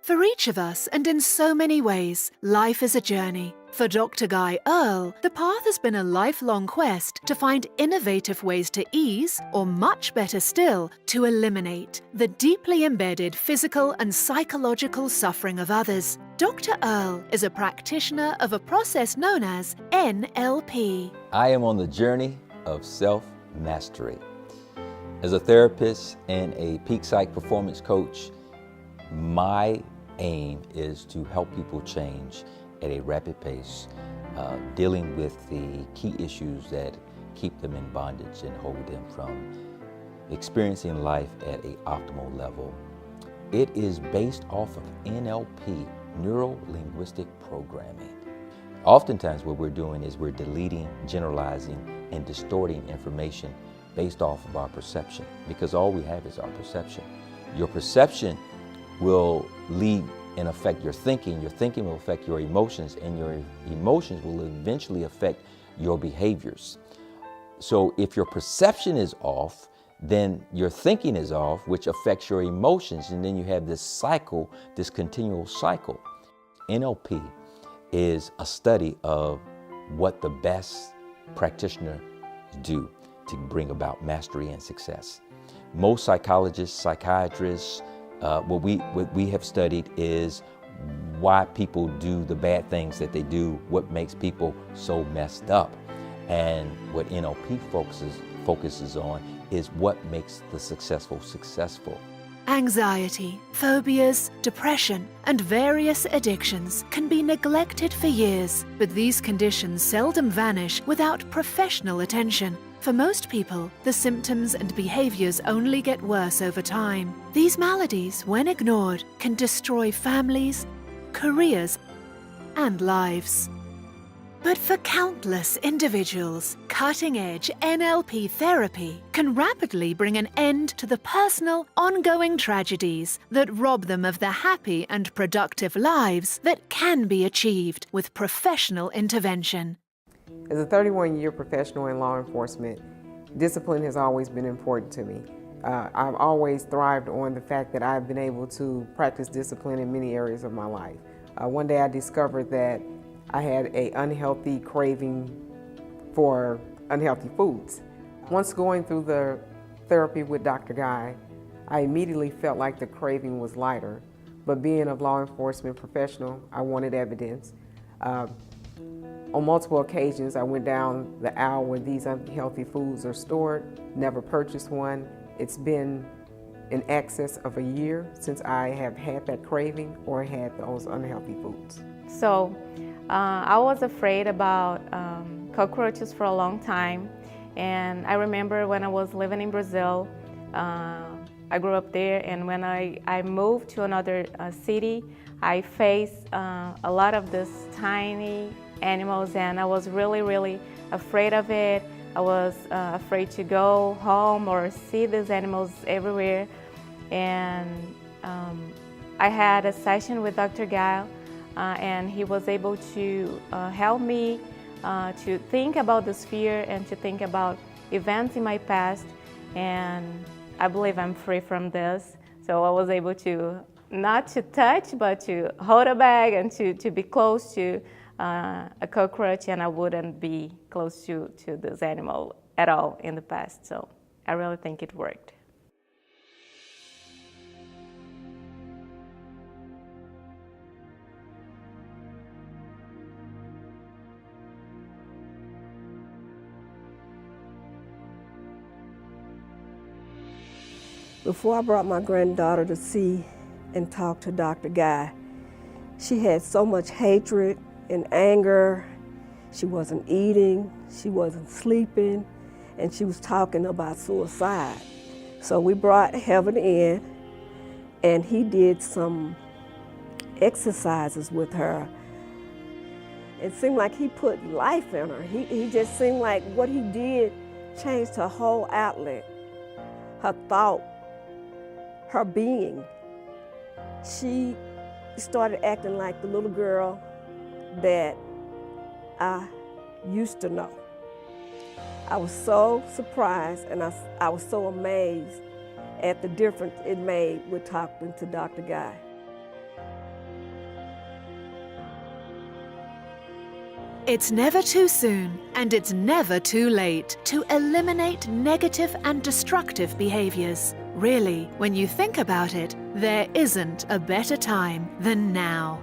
For each of us, and in so many ways, life is a journey. For Dr. Guy Earle, the path has been a lifelong quest to find innovative ways to ease, or much better still, to eliminate, the deeply embedded physical and psychological suffering of others. Dr. Earle is a practitioner of a process known as NLP. I am on the journey of self-mastery. As a therapist and a peak psych performance coach, my aim is to help people change at a rapid pace, dealing with the key issues that keep them in bondage and hold them from experiencing life at an optimal level. It is based off of NLP, neuro-linguistic programming. Oftentimes what we're doing is we're deleting, generalizing, and distorting information based off of our perception, because all we have is our perception. Your perception will lead and affect your thinking will affect your emotions, and your emotions will eventually affect your behaviors. So if your perception is off, then your thinking is off, which affects your emotions, and then you have this cycle, this continual cycle. NLP is a study of what the best practitioners do to bring about mastery and success. Most psychologists, psychiatrists, what we have studied is why people do the bad things that they do, what makes people so messed up. And what NLP focuses on is what makes the successful successful. Anxiety, phobias, depression, and various addictions can be neglected for years, but these conditions seldom vanish without professional attention. For most people, the symptoms and behaviors only get worse over time. These maladies, when ignored, can destroy families, careers, and lives. But for countless individuals, cutting-edge NLP therapy can rapidly bring an end to the personal, ongoing tragedies that rob them of the happy and productive lives that can be achieved with professional intervention. As a 31-year professional in law enforcement, discipline has always been important to me. I've always thrived on the fact that I've been able to practice discipline in many areas of my life. One day I discovered that I had an unhealthy craving for unhealthy foods. Once going through the therapy with Dr. Guy, I immediately felt like the craving was lighter. But being a law enforcement professional, I wanted evidence. On multiple occasions, I went down the aisle where these unhealthy foods are stored, never purchased one. It's been in excess of a year since I have had that craving or had those unhealthy foods. So I was afraid about cockroaches for a long time. And I remember when I was living in Brazil, I grew up there, and when I moved to another city, I faced a lot of these tiny animals, and I was really afraid of it. I was afraid to go home or see these animals everywhere. And I had a session with Dr. Guy, and he was able to help me to think about this fear and to think about events in my past. And I believe I'm free from this. So I was able to not to touch, but to hold a bag and to be close to a cockroach, and I wouldn't be close to this animal at all in the past. So I really think it worked. Before I brought my granddaughter to see and talk to Dr. Guy, she had so much hatred and anger. She wasn't eating, she wasn't sleeping, and she was talking about suicide. So we brought Heaven in, and he did some exercises with her. It seemed like he put life in her. He just seemed like what he did changed her whole outlet, her thought, her being. She started acting like the little girl that I used to know. I was so surprised, and I was so amazed at the difference it made with talking to Dr. Guy. It's never too soon, and it's never too late to eliminate negative and destructive behaviors. Really, when you think about it, there isn't a better time than now.